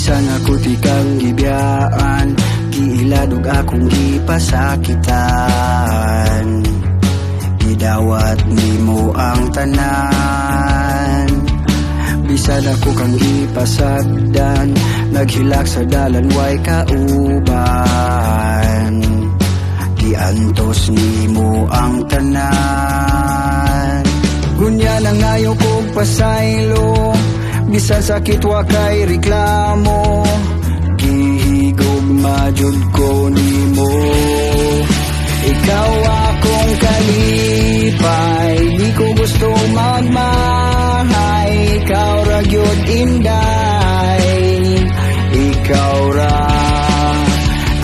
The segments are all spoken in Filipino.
Bisan ako di kang gibiyaan, giiladog akong gipasakitan. Gidawat nimo ang tanan, bisan ako kang gipasagdan. Naghilak sa dalan way kauban, giantos nimo ang tanan. Gunya lang ayaw kong pasaylo, bisan sakit wa kay reklamo. Gihigugma jud ko nimo, ikaw akong kalipay. Di ko gusto magmahay, ikaw ra gyud inday. Ikaw ra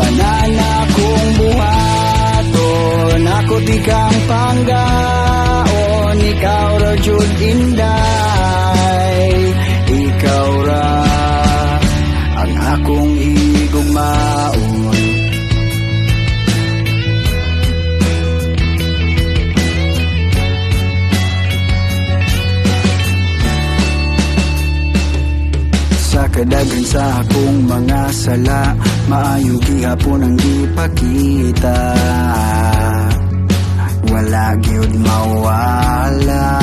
tanan akong buhaton, ako di kang panggaon. Ikaw ra jud inday, ikaw ra ang akong higugmaon. Sa kadagan sa akong mga sala, maayo gihapon ang gipakita. Wala gyud mawala,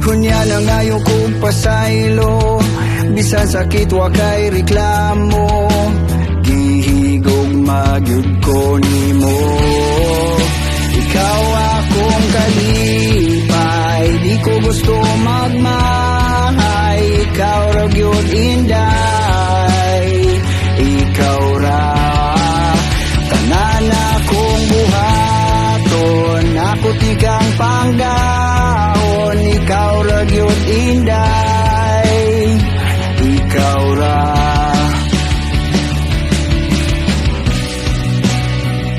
hunya lang ayaw kong pasaylo. Bisan sakit wa kay reklamo, gihigugma gyud ko nimo. Ikaw akong kalipay, di ko gusto magmahay. Ikaw ra gyud inday, ikaw ra tanan akong buhaton, ako ti kang panggaon. Ikaw ra gyud inday, ikaw ra.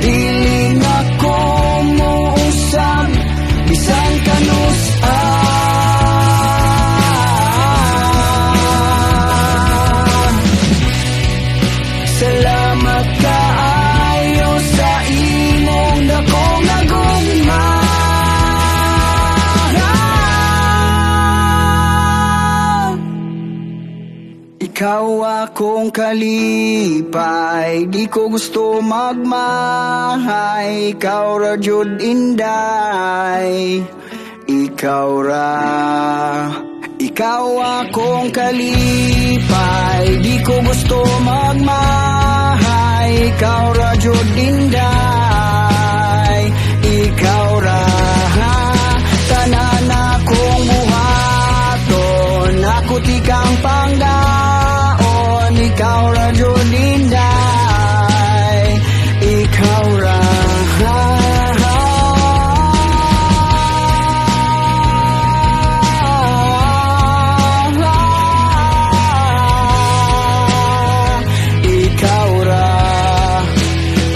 Dili ako mo usab, bisan kanus-an. Salamat kaayo sa imong dakong nagugma. Ikaw akong kalipay, di ko gusto magmahay. Ikaw ra jud inday, ikaw ra. Ikaw akong kalipay, di ko gusto magmahay. Ikaw ra jud inday, ikaw ra tanan akong buhaton, ako ti kang panggaon. Ikaw ra jud inday, ikaw ra. Ikaw ra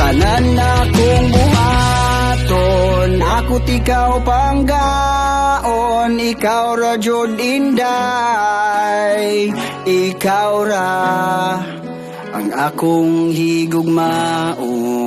tanan akong buhaton, ako ti ikaw panggaon. Ikaw ra jud inday, ikaw ra ang akong higugmaon.